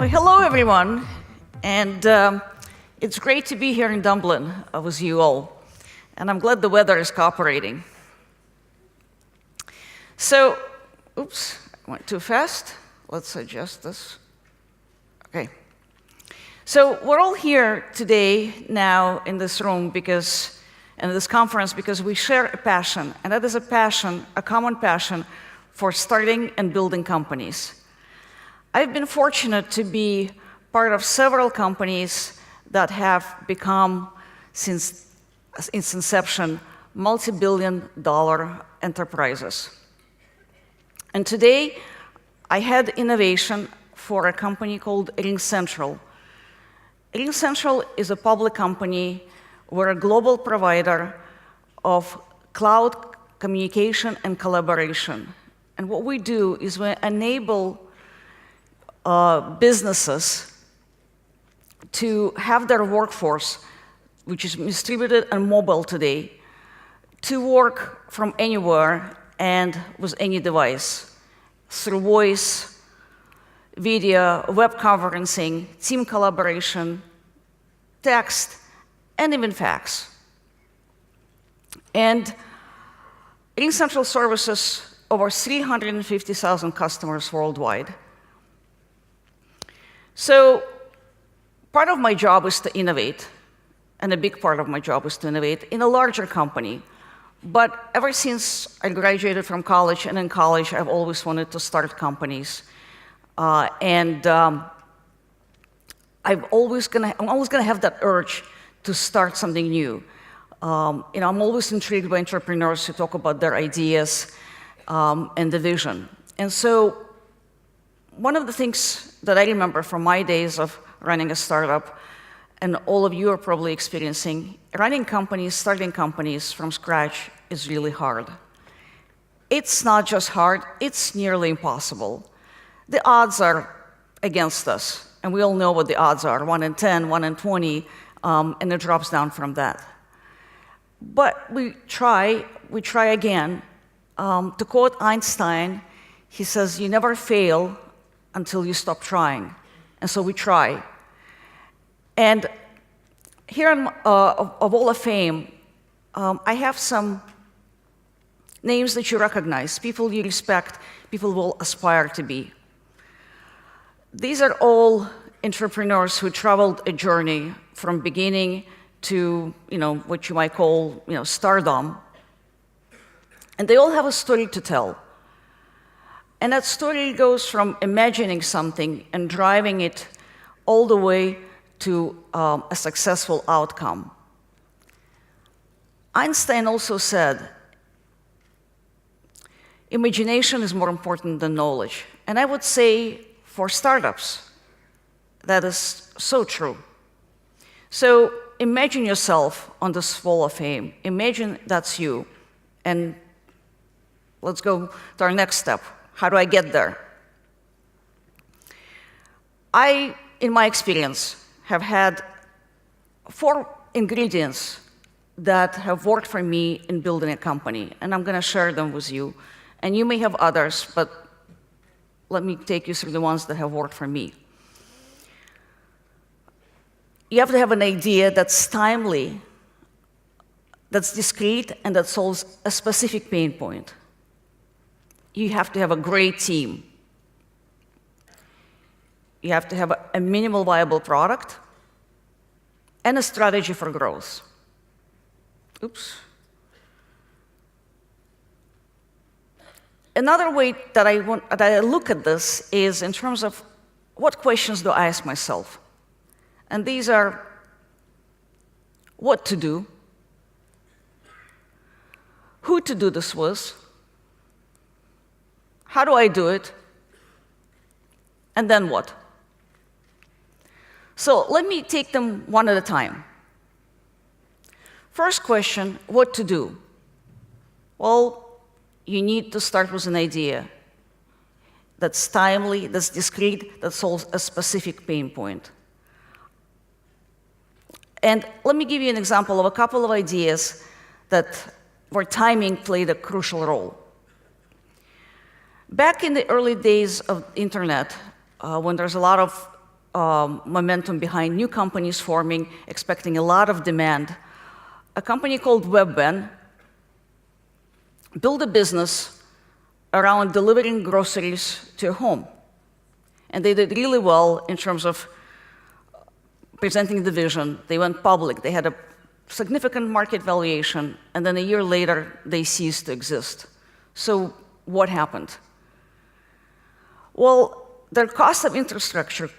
Well, hello, everyone. And it's great to be here in Dublin with you all. And I'm glad the weather is cooperating. So, oops, I went too fast. Let's adjust this. OK. So we're all here today now in this room because, in this conference, because we share a passion. And that is a passion, a common passion, for starting and building companies. I've been fortunate to be part of several companies that have become, since its inception, multi-billion-dollar enterprises. And today, I head innovation for a company called RingCentral. RingCentral is a public company. We're a global provider of cloud communication and collaboration. And what we do is we enable businesses to have their workforce, which is distributed and mobile today, to work from anywhere and with any device, through voice, video, web conferencing, team collaboration, text, and even fax. And RingCentral services over 350,000 customers worldwide. So part of my job is to innovate, and a big part of my job is to innovate in a larger company. But ever since I graduated from college, and in college, I've always wanted to start companies. I'm always gonna have that urge to start something new. I'm always intrigued by entrepreneurs who talk about their ideas and the vision. And so one of the things that I remember from my days of running a startup, and all of you are probably experiencing, running companies, starting companies from scratch is really hard. It's not just hard, it's nearly impossible. The odds are against us, and we all know what the odds are, 1 in 10, 1 in 20, and it drops down from that. But we try again. To quote Einstein, he says, "You never fail until you stop trying." And so we try. And here of Hall of Fame, I have some names that you recognize, people you respect, people will aspire to be. These are all entrepreneurs who traveled a journey from beginning to what you might call stardom. And they all have a story to tell. And that story goes from imagining something and driving it all the way to a successful outcome. Einstein also said, imagination is more important than knowledge. And I would say for startups, that is so true. So imagine yourself on this Hall of Fame. Imagine that's you. And let's go to our next step. How do I get there? I, in my experience, have had 4 ingredients that have worked for me in building a company, and I'm going to share them with you. And you may have others, but let me take you through the ones that have worked for me. You have to have an idea that's timely, that's discrete, and that solves a specific pain point. You have to have a great team. You have to have a minimal viable product and a strategy for growth. Oops. Another way that I look at this is in terms of what questions do I ask myself? And these are what to do, who to do this with, how do I do it, and then what? So let me take them one at a time. First question, what to do? Well, you need to start with an idea that's timely, that's discrete, that solves a specific pain point. And let me give you an example of a couple of ideas where timing played a crucial role. Back in the early days of internet, when there's a lot of momentum behind new companies forming, expecting a lot of demand. A company called Webben built a business around delivering groceries to your home. And they did really well in terms of presenting the vision. They went public. They had a significant market valuation, and then a year later, they ceased to exist. So what happened? Well, their cost of infrastructure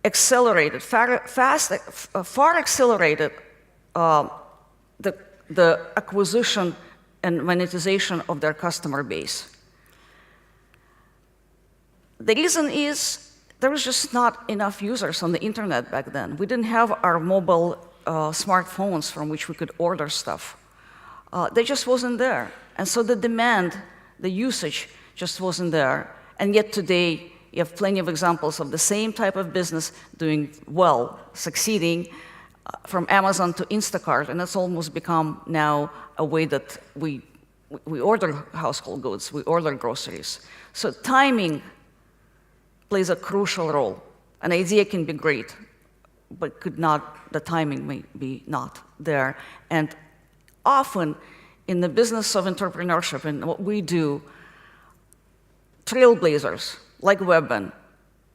accelerated, far accelerated the acquisition and monetization of their customer base. The reason is there was just not enough users on the internet back then. We didn't have our mobile smartphones from which we could order stuff. They just wasn't there. And so the demand, the usage just wasn't there. And yet today, you have plenty of examples of the same type of business doing well, succeeding, from Amazon to Instacart, and it's almost become now a way that we order household goods, we order groceries. So timing plays a crucial role. An idea can be great, but the timing may be not there. And often in the business of entrepreneurship and what we do, trailblazers like Webben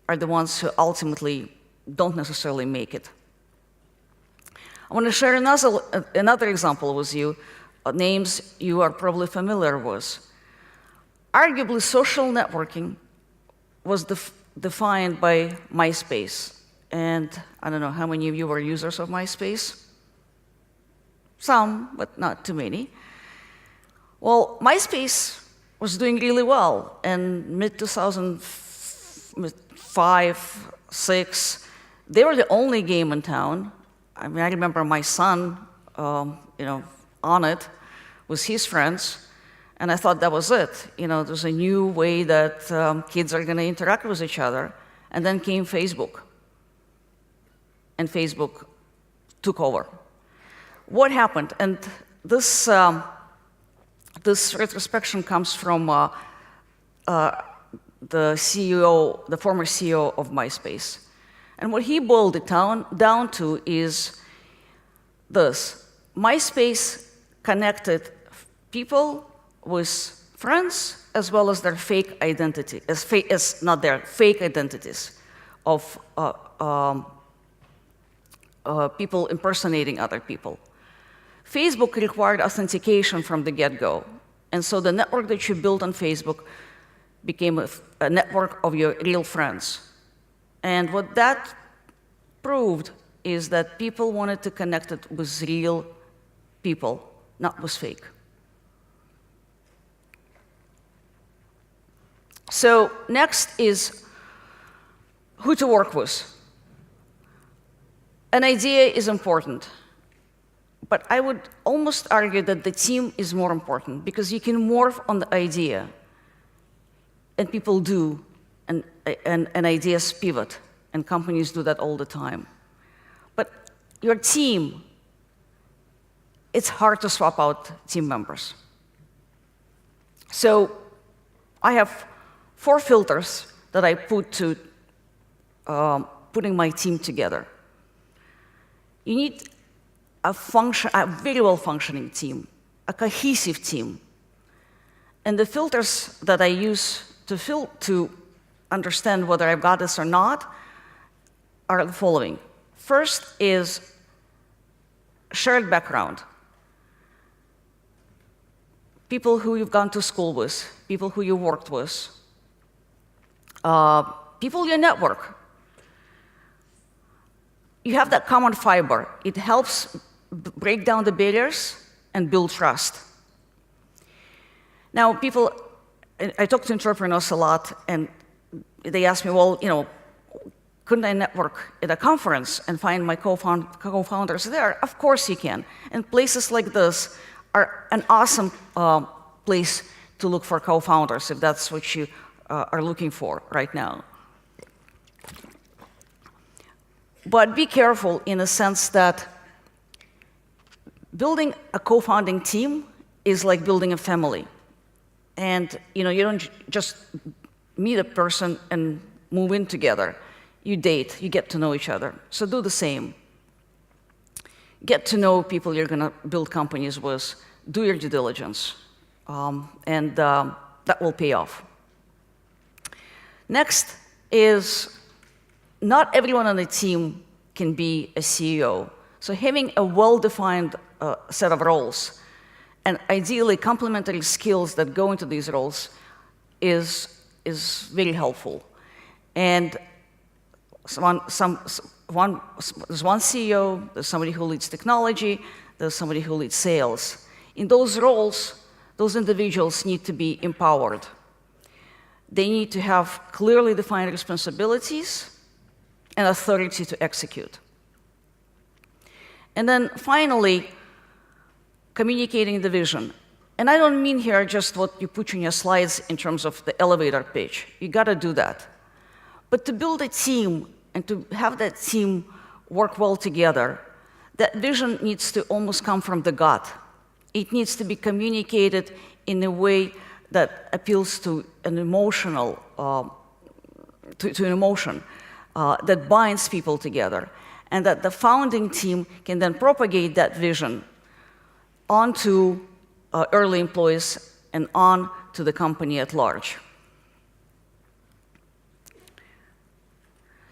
are the ones who ultimately don't necessarily make it. I want to share another example with you, names you are probably familiar with. Arguably, social networking was defined by MySpace. And I don't know how many of you were users of MySpace? Some, but not too many. Well, MySpace was doing really well. In mid-2005, 6, they were the only game in town. I mean, I remember my son, on it with his friends, and I thought that was it. There's a new way that kids are going to interact with each other. And then came Facebook, and Facebook took over. What happened? And this retrospection comes from the former CEO of MySpace. And what he boiled it down to is this. MySpace connected people with friends as well as their fake identity, not their fake identities of people impersonating other people. Facebook required authentication from the get-go. And so the network that you built on Facebook became a network of your real friends. And what that proved is that people wanted to connect it with real people, not with fake. So next is who to work with. An idea is important, but I would almost argue that the team is more important because you can morph on the idea, and people do, and ideas pivot, and companies do that all the time. But your team, it's hard to swap out team members. So I have 4 filters that I put to putting my team together. You need a very well-functioning team, a cohesive team. And the filters that I use to understand whether I've got this or not are the following. First is shared background. People who you've gone to school with, people who you worked with, people you network. You have that common fiber. It helps break down the barriers and build trust. Now, I talk to entrepreneurs a lot, and they ask me, well, couldn't I network at a conference and find my co-founders there? Of course you can. And places like this are an awesome place to look for co-founders, if that's what you are looking for right now. But be careful in the sense that building a co-founding team is like building a family. And you don't just meet a person and move in together. you date, you get to know each other. So do the same. Get to know people you're going to build companies with. Do your due diligence. And that will pay off. Next is, not everyone on the team can be a CEO. So having a well-defined set of roles, and ideally complementary skills that go into these roles, is very helpful. And there's one CEO, there's somebody who leads technology, there's somebody who leads sales. In those roles, those individuals need to be empowered. They need to have clearly defined responsibilities and authority to execute. And then finally, communicating the vision. And I don't mean here just what you put in your slides in terms of the elevator pitch. You got to do that. But to build a team and to have that team work well together, that vision needs to almost come from the gut. It needs to be communicated in a way that appeals to an emotional, to an emotion that binds people together, and that the founding team can then propagate that vision onto early employees and on to the company at large.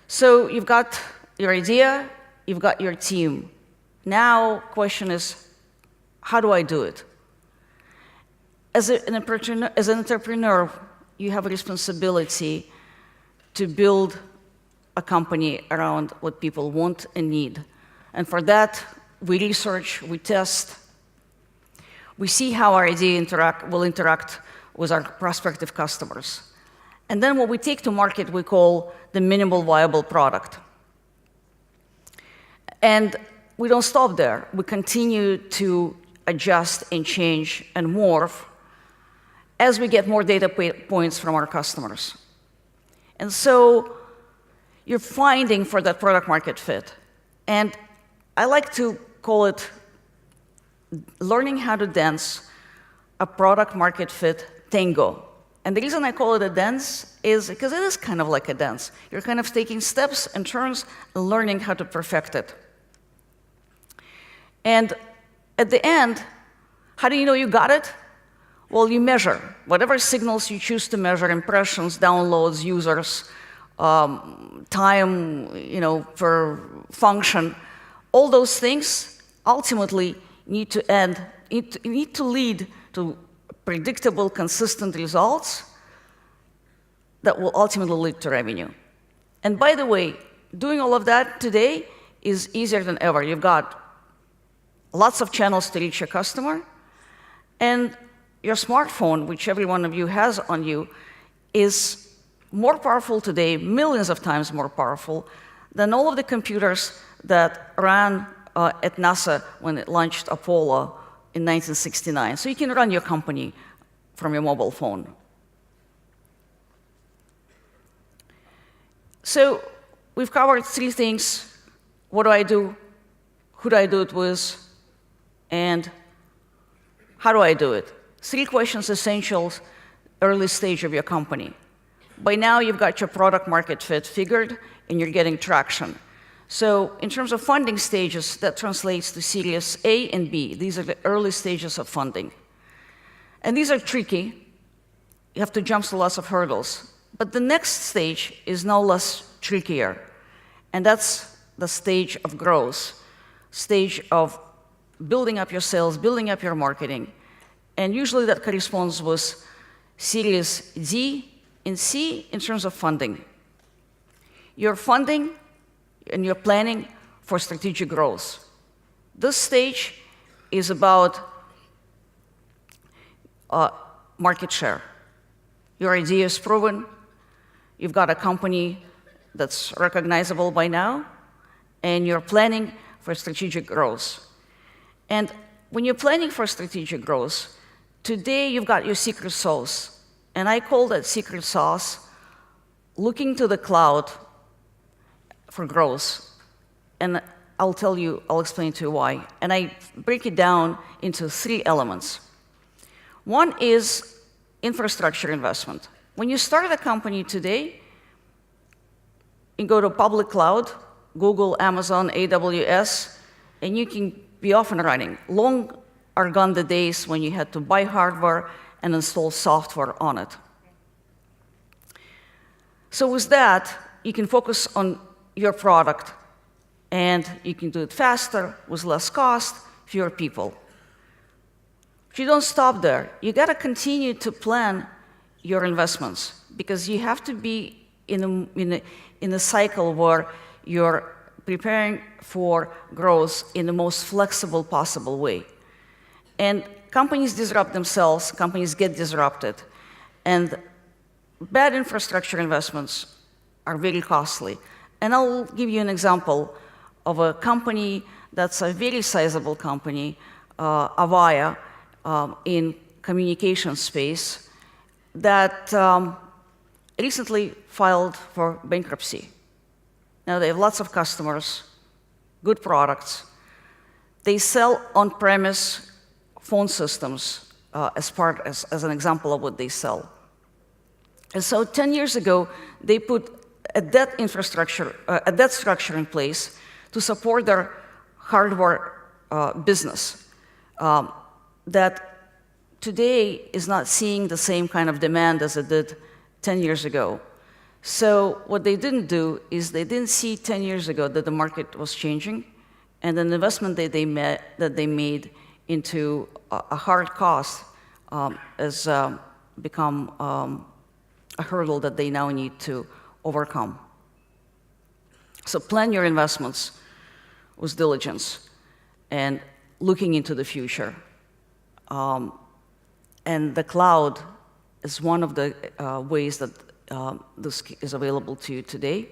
So you've got your idea, you've got your team. Now, question is, how do I do it? As an entrepreneur, you have a responsibility to build a company around what people want and need. And for that, we research, we test, we see how our idea will interact with our prospective customers. And then what we take to market, we call the minimal viable product. And we don't stop there. We continue to adjust and change and morph as we get more data points from our customers. And so you're finding for that product market fit. And I like to call it learning how to dance a product market fit tango. And the reason I call it a dance is because it is kind of like a dance. You're kind of taking steps and turns and learning how to perfect it. And at the end, how do you know you got it? Well, you measure. Whatever signals you choose to measure, impressions, downloads, users, time, per function, all those things ultimately need to lead to predictable, consistent results that will ultimately lead to revenue. And by the way, doing all of that today is easier than ever. You've got lots of channels to reach your customer, and your smartphone, which every one of you has on you, is more powerful today, millions of times more powerful, than all of the computers that ran at NASA when it launched Apollo in 1969. So you can run your company from your mobile phone. So we've covered three things. What do I do? Who do I do it with? And how do I do it? Three questions essentials, early stage of your company. By now, you've got your product market fit figured, and you're getting traction. So in terms of funding stages, that translates to Series A and B. These are the early stages of funding. And these are tricky. You have to jump through lots of hurdles. But the next stage is no less trickier. And that's the stage of growth, stage of building up your sales, building up your marketing. And usually that corresponds with Series D and C in terms of funding. You're funding and you're planning for strategic growth. This stage is about market share. Your idea is proven. You've got a company that's recognizable by now, and you're planning for strategic growth. And when you're planning for strategic growth, today you've got your secret sauce. And I call that secret sauce looking to the cloud for growth. And I'll explain to you why. And I break it down into three elements. One is infrastructure investment. When you start a company today, You go to public cloud, Google, Amazon, AWS, and you can be off and running. Long are gone the days when you had to buy hardware and install software on it. So with that, you can focus on your product, and you can do it faster, with less cost, fewer people. But you don't stop there. You got to continue to plan your investments, because you have to be in a cycle where you're preparing for growth in the most flexible possible way. And companies disrupt themselves, companies get disrupted, and bad infrastructure investments are very costly. And I'll give you an example of a company that's a very sizable company, Avaya, in communication space, that recently filed for bankruptcy. Now, they have lots of customers, good products. They sell on-premise phone systems as an example of what they sell. And so 10 years ago, they put a debt structure in place to support their hardware business that today is not seeing the same kind of demand as it did 10 years ago. So what they didn't do is they didn't see 10 years ago that the market was changing, and an investment that they made into a hard cost has become a hurdle that they now need to overcome. So plan your investments with diligence and looking into the future. And the cloud is one of the ways that this is available to you today.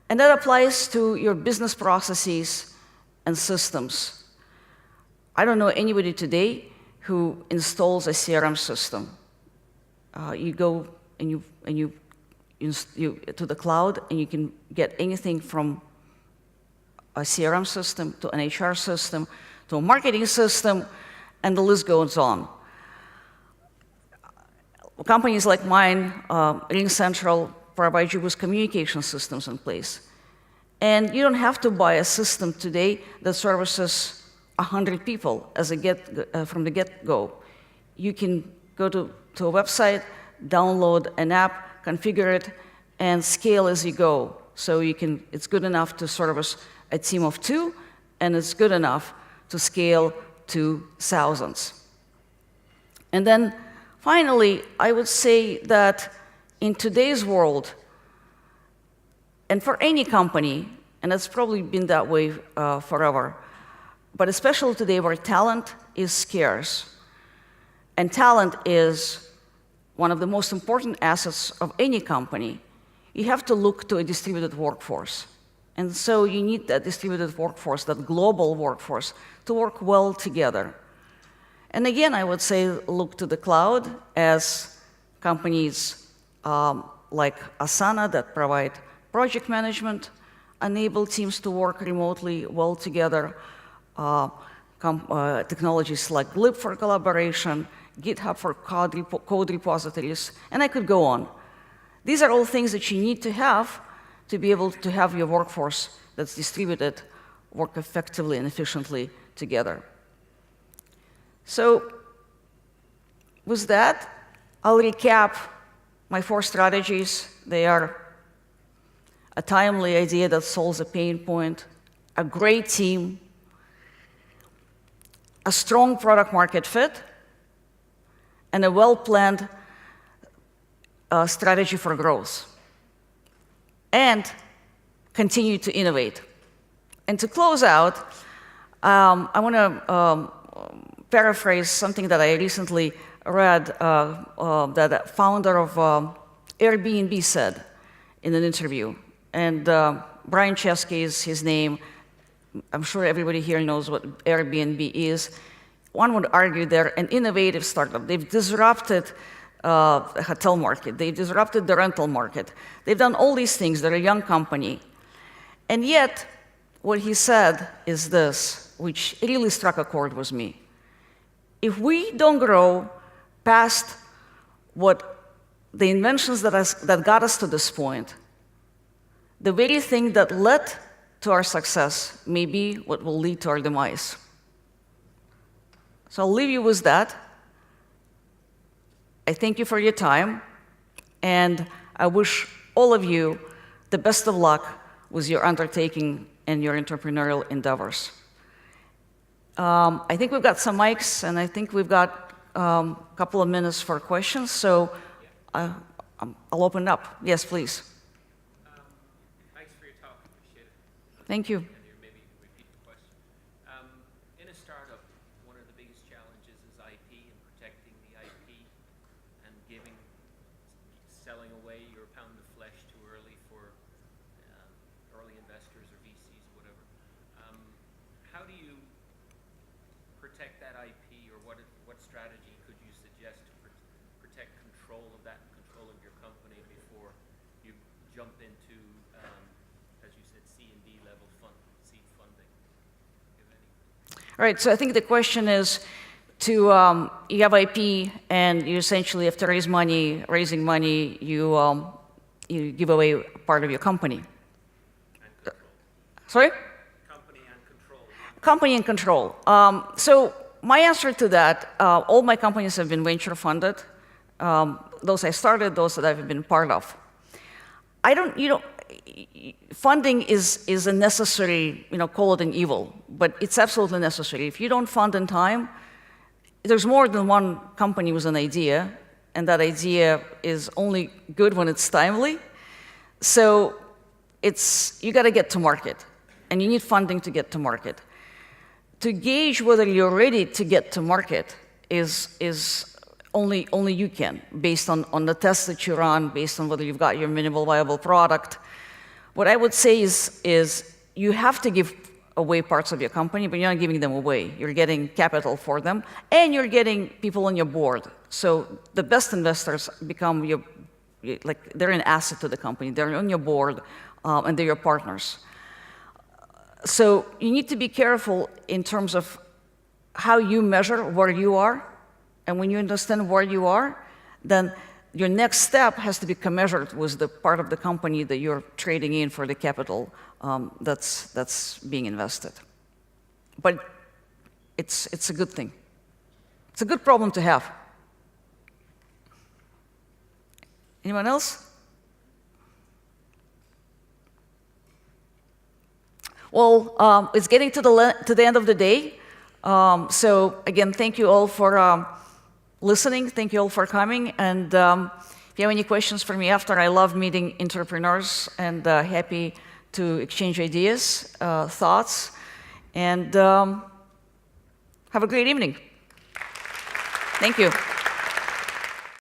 And that applies to your business processes and systems. I don't know anybody today who installs a CRM system. You go and you to the cloud, and you can get anything from a CRM system to an HR system to a marketing system, and the list goes on. Companies like mine, RingCentral, provide you with communication systems in place. And you don't have to buy a system today that services 100 people from the get-go. You can go to a website, download an app, configure it, and scale as you go. So it's good enough to service a team of 2, and it's good enough to scale to thousands. And then finally, I would say that in today's world, and for any company, and it's probably been that way forever, but especially today where talent is scarce, and talent is one of the most important assets of any company, you have to look to a distributed workforce. And so you need that distributed workforce, that global workforce, to work well together. And again, I would say look to the cloud as companies like Asana that provide project management, enable teams to work remotely well together, technologies like Glib for collaboration, GitHub for code repositories, and I could go on. These are all things that you need to have to be able to have your workforce that's distributed work effectively and efficiently together. So with that, I'll recap my 4 strategies. They are a timely idea that solves a pain point, a great team, a strong product market fit, and a well-planned strategy for growth. And continue to innovate. And to close out, I want to paraphrase something that I recently read that a founder of Airbnb said in an interview. And Brian Chesky is his name. I'm sure everybody here knows what Airbnb is. One would argue they're an innovative startup. They've disrupted the hotel market. They disrupted the rental market. They've done all these things. They're a young company. And yet, what he said is this, which really struck a chord with me. If we don't grow past what the inventions that got us to this point, the very thing that led to our success may be what will lead to our demise. So I'll leave you with that. I thank you for your time, and I wish all of you the best of luck with your undertaking and your entrepreneurial endeavors. I think we've got some mics, and I think we've got a couple of minutes for questions, so I'll open it up. Yes, please. Thanks for your talk. Appreciate it. Thank you. And you maybe repeat the question. In a startup, one of the biggest challenges is IP and protecting the IP and selling away your pound of flesh too early for early investors or VCs, whatever. How do you protect that IP, or what strategy could you suggest to protect control of that, control of your company before you jump into, as you said, C and D level seed funding? Do you have any? All right, so I think the question is you have IP, and you essentially have to raising money, you give away part of your company. And control. Sorry? Company and control. Company and control. So my answer to that, all my companies have been venture funded. Those I started, those that I've been part of. Funding is a necessary, call it an evil, but it's absolutely necessary. If you don't fund in time, there's more than one company with an idea, and that idea is only good when it's timely. So you got to get to market, and you need funding to get to market. To gauge whether you're ready to get to market is only you can, based on the tests that you run, based on whether you've got your minimal viable product. What I would say is you have to give away parts of your company, but you're not giving them away. You're getting capital for them, and you're getting people on your board. So the best investors become they're an asset to the company. They're on your board, and they're your partners. So you need to be careful in terms of how you measure where you are, and when you understand where you are, then your next step has to be commensurate with the part of the company that you're trading in for the capital that's being invested. But it's a good thing. It's a good problem to have. Anyone else? Well, it's getting to the end of the day. So again, thank you all for listening. Thank you all for coming. And if you have any questions for me after, I love meeting entrepreneurs, and happy to exchange ideas, thoughts, and have a great evening. Thank you.